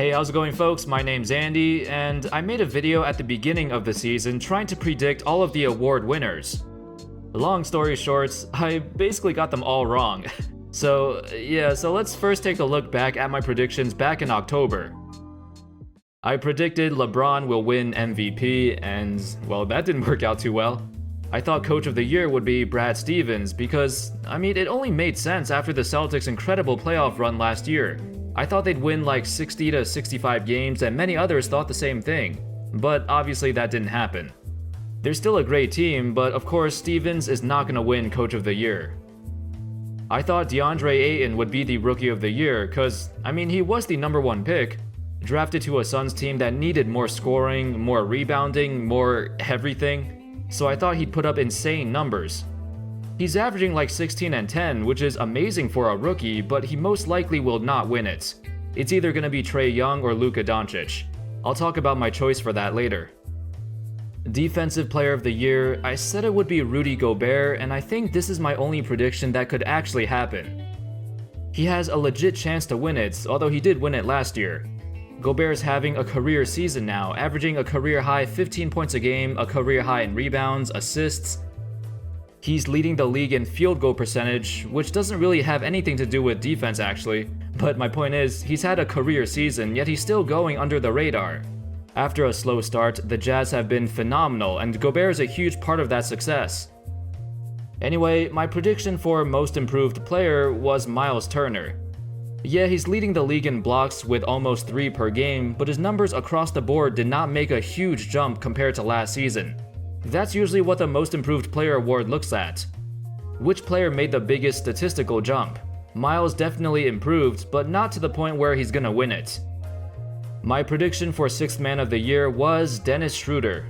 Hey, how's it going, folks? My name's Andy, and I made a video at the beginning of the season trying to predict all of the award winners. Long story short, I basically got them all wrong. So let's first take a look back at my predictions back in October. I predicted LeBron will win MVP, and well, that didn't work out too well. I thought Coach of the Year would be Brad Stevens because, it only made sense after the Celtics' incredible playoff run last year. I thought they'd win like 60 to 65 games, and many others thought the same thing. But obviously that didn't happen. They're still a great team, but of course Stevens is not going to win Coach of the Year. I thought DeAndre Ayton would be the Rookie of the Year because, he was the #1 pick, drafted to a Suns team that needed more scoring, more rebounding, more everything, so I thought he'd put up insane numbers. He's averaging like 16 and 10, which is amazing for a rookie, but he most likely will not win it. It's either going to be Trae Young or Luka Doncic. I'll talk about my choice for that later. Defensive Player of the Year, I said it would be Rudy Gobert, and I think this is my only prediction that could actually happen. He has a legit chance to win it, although he did win it last year. Gobert's having a career season now, averaging a career high 15 points a game, a career high in rebounds, assists. He's leading the league in field goal percentage, which doesn't really have anything to do with defense actually, but my point is, he's had a career season, yet he's still going under the radar. After a slow start, the Jazz have been phenomenal, and Gobert is a huge part of that success. Anyway, my prediction for Most Improved Player was Myles Turner. Yeah, he's leading the league in blocks with almost 3 per game, but his numbers across the board did not make a huge jump compared to last season. That's usually what the Most Improved Player award looks at. Which player made the biggest statistical jump? Myles definitely improved, but not to the point where he's gonna win it. My prediction for 6th Man of the Year was Dennis Schroeder.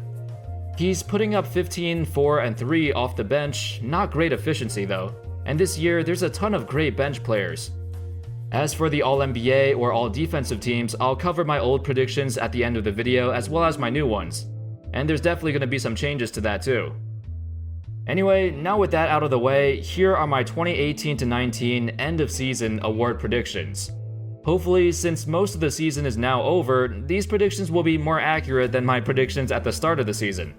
He's putting up 15, 4, and 3 off the bench, not great efficiency though, and this year there's a ton of great bench players. As for the All-NBA or All-Defensive teams, I'll cover my old predictions at the end of the video as well as my new ones. And there's definitely going to be some changes to that too. Anyway, now with that out of the way, here are my 2018-19 end of season award predictions. Hopefully, since most of the season is now over, these predictions will be more accurate than my predictions at the start of the season.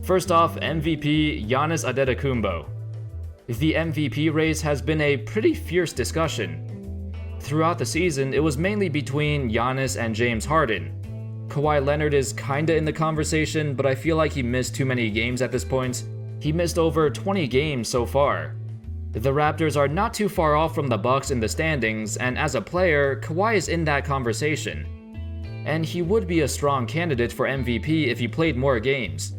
First off, MVP Yanis Antetokounmpo. The MVP race has been a pretty fierce discussion. Throughout the season, it was mainly between Yanis and James Harden. Kawhi Leonard is kinda in the conversation, but I feel like he missed too many games at this point. He missed over 20 games so far. The Raptors are not too far off from the Bucks in the standings, and as a player, Kawhi is in that conversation. And he would be a strong candidate for MVP if he played more games.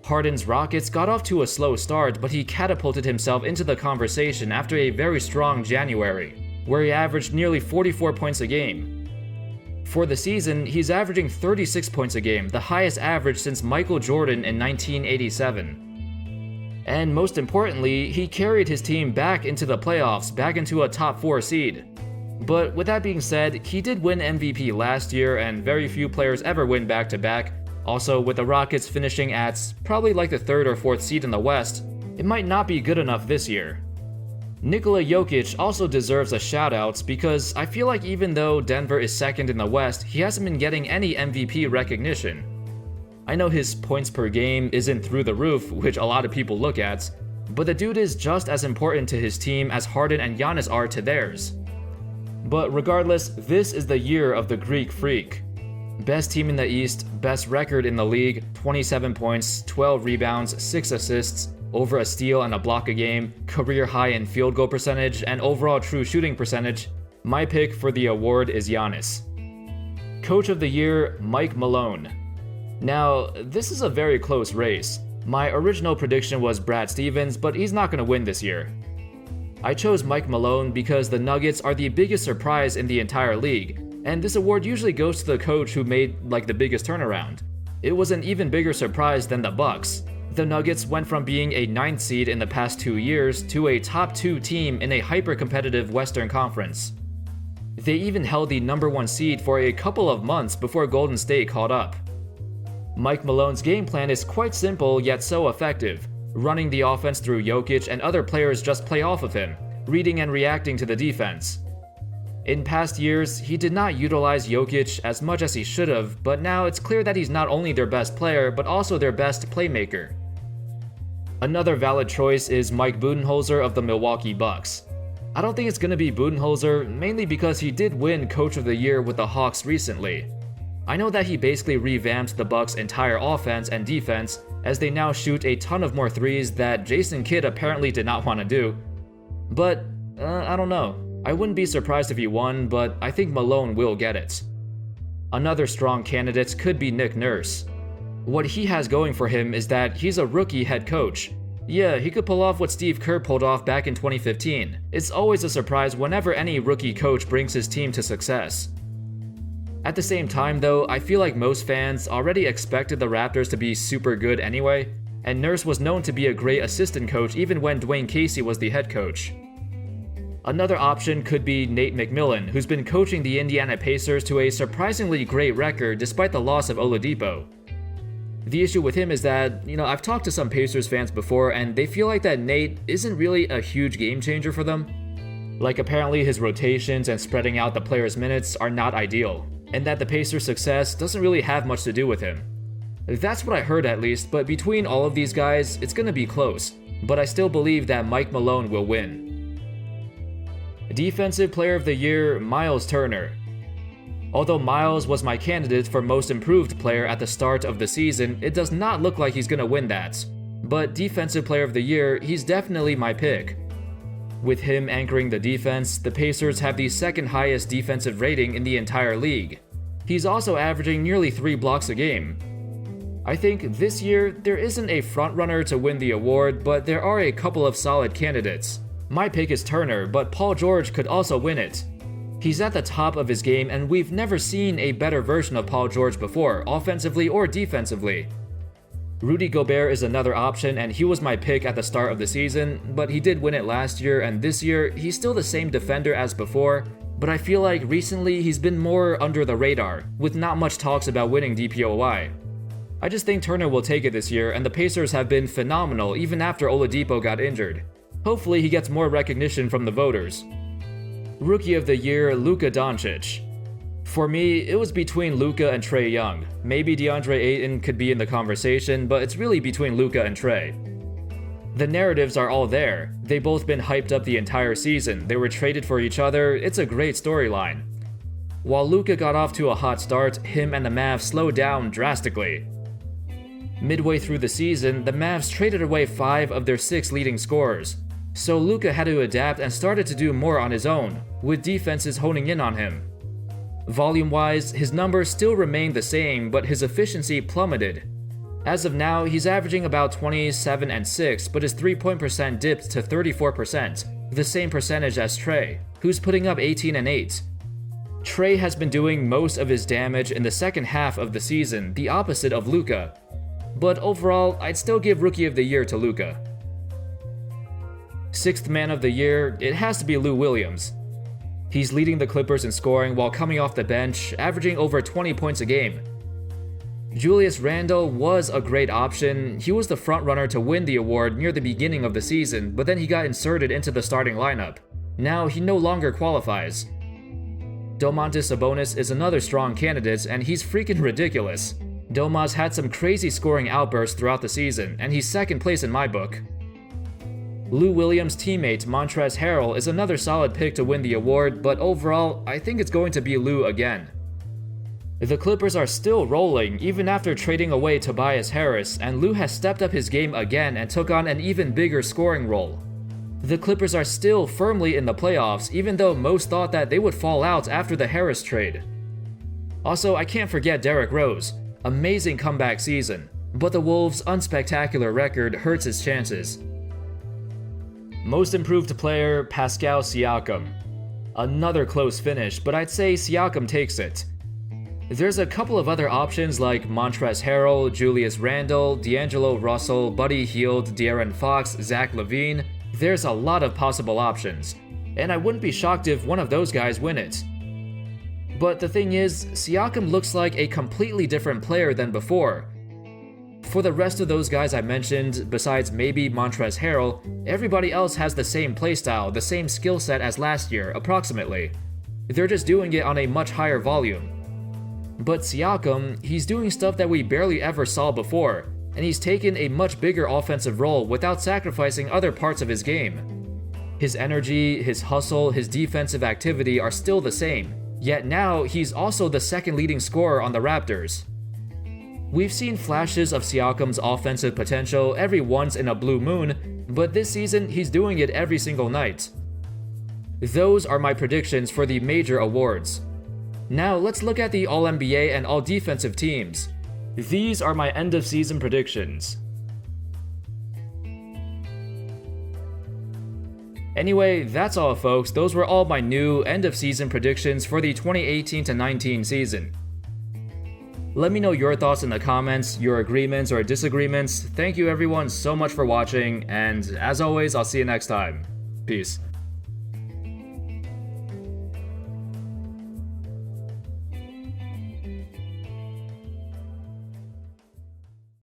Harden's Rockets got off to a slow start, but he catapulted himself into the conversation after a very strong January, where he averaged nearly 44 points a game. For the season, he's averaging 36 points a game, the highest average since Michael Jordan in 1987. And most importantly, he carried his team back into the playoffs, back into a top 4 seed. But with that being said, he did win MVP last year, and very few players ever win back-to-back. Also, with the Rockets finishing at probably like the 3rd or 4th seed in the West, it might not be good enough this year. Nikola Jokic also deserves a shout-out because I feel like even though Denver is 2nd in the West, he hasn't been getting any MVP recognition. I know his points per game isn't through the roof, which a lot of people look at, but the dude is just as important to his team as Harden and Giannis are to theirs. But regardless, this is the year of the Greek Freak. Best team in the East, best record in the league, 27 points, 12 rebounds, 6 assists, over a steal and a block a game, career high in field goal percentage, and overall true shooting percentage. My pick for the award is Yanis. Coach of the Year, Mike Malone. Now, this is a very close race. My original prediction was Brad Stevens, but he's not going to win this year. I chose Mike Malone because the Nuggets are the biggest surprise in the entire league, and this award usually goes to the coach who made the biggest turnaround. It was an even bigger surprise than the Bucks. The Nuggets went from being a 9th seed in the past 2 years to a top 2 team in a hyper-competitive Western Conference. They even held the #1 seed for a couple of months before Golden State caught up. Mike Malone's game plan is quite simple yet so effective, running the offense through Jokic and other players just play off of him, reading and reacting to the defense. In past years, he did not utilize Jokic as much as he should have, but now it's clear that he's not only their best player, but also their best playmaker. Another valid choice is Mike Budenholzer of the Milwaukee Bucks. I don't think it's going to be Budenholzer, mainly because he did win Coach of the Year with the Hawks recently. I know that he basically revamped the Bucks' entire offense and defense, as they now shoot a ton of more threes that Jason Kidd apparently did not want to do. But, I don't know. I wouldn't be surprised if he won, but I think Malone will get it. Another strong candidate could be Nick Nurse. What he has going for him is that he's a rookie head coach. Yeah, he could pull off what Steve Kerr pulled off back in 2015. It's always a surprise whenever any rookie coach brings his team to success. At the same time though, I feel like most fans already expected the Raptors to be super good anyway, and Nurse was known to be a great assistant coach even when Dwayne Casey was the head coach. Another option could be Nate McMillan, who's been coaching the Indiana Pacers to a surprisingly great record despite the loss of Oladipo. The issue with him is that, I've talked to some Pacers fans before and they feel like that Nate isn't really a huge game changer for them. Like apparently his rotations and spreading out the players' minutes are not ideal, and that the Pacers' success doesn't really have much to do with him. That's what I heard at least, but between all of these guys, it's gonna be close, but I still believe that Mike Malone will win. Defensive Player of the Year, Myles Turner. Although Myles was my candidate for Most Improved Player at the start of the season, it does not look like he's gonna win that. But Defensive Player of the Year, he's definitely my pick. With him anchoring the defense, the Pacers have the second highest defensive rating in the entire league. He's also averaging nearly 3 blocks a game. I think this year, there isn't a frontrunner to win the award, but there are a couple of solid candidates. My pick is Turner, but Paul George could also win it. He's at the top of his game, and we've never seen a better version of Paul George before, offensively or defensively. Rudy Gobert is another option, and he was my pick at the start of the season, but he did win it last year, and this year, he's still the same defender as before, but I feel like recently he's been more under the radar, with not much talks about winning DPOY. I just think Turner will take it this year, and the Pacers have been phenomenal even after Oladipo got injured. Hopefully he gets more recognition from the voters. Rookie of the Year, Luka Doncic. For me, it was between Luka and Trae Young. Maybe DeAndre Ayton could be in the conversation, but it's really between Luka and Trae. The narratives are all there. They've both been hyped up the entire season. They were traded for each other. It's a great storyline. While Luka got off to a hot start, him and the Mavs slowed down drastically. Midway through the season, the Mavs traded away 5 of their 6 leading scorers. So Luka had to adapt and started to do more on his own, with defenses honing in on him. Volume-wise, his numbers still remained the same, but his efficiency plummeted. As of now, he's averaging about 27 and 6, but his 3-point percent dipped to 34%, the same percentage as Trae, who's putting up 18 and 8. Trae has been doing most of his damage in the second half of the season, the opposite of Luka. But overall, I'd still give Rookie of the Year to Luka. Sixth Man of the Year, it has to be Lou Williams. He's leading the Clippers in scoring while coming off the bench, averaging over 20 points a game. Julius Randle was a great option. He was the frontrunner to win the award near the beginning of the season, but then he got inserted into the starting lineup. Now he no longer qualifies. Domantas Sabonis is another strong candidate, and he's freaking ridiculous. Domas had some crazy scoring outbursts throughout the season, and he's second place in my book. Lou Williams' teammate Montrezl Harrell is another solid pick to win the award, but overall, I think it's going to be Lou again. The Clippers are still rolling even after trading away Tobias Harris, and Lou has stepped up his game again and took on an even bigger scoring role. The Clippers are still firmly in the playoffs, even though most thought that they would fall out after the Harris trade. Also, I can't forget Derrick Rose. Amazing comeback season, but the Wolves' unspectacular record hurts his chances. Most Improved Player, Pascal Siakam. Another close finish, but I'd say Siakam takes it. There's a couple of other options like Montrezl Harrell, Julius Randle, D'Angelo Russell, Buddy Hield, De'Aaron Fox, Zach LaVine. There's a lot of possible options, and I wouldn't be shocked if one of those guys win it. But the thing is, Siakam looks like a completely different player than before. For the rest of those guys I mentioned, besides maybe Montrezl Harrell, everybody else has the same playstyle, the same skill set as last year, approximately. They're just doing it on a much higher volume. But Siakam, he's doing stuff that we barely ever saw before, and he's taken a much bigger offensive role without sacrificing other parts of his game. His energy, his hustle, his defensive activity are still the same, yet now he's also the second leading scorer on the Raptors. We've seen flashes of Siakam's offensive potential every once in a blue moon, but this season he's doing it every single night. Those are my predictions for the major awards. Now let's look at the All-NBA and All-Defensive teams. These are my end-of-season predictions. Anyway, that's all folks. Those were all my new end-of-season predictions for the 2018-19 season. Let me know your thoughts in the comments, your agreements or disagreements. Thank you everyone so much for watching, and as always, I'll see you next time. Peace.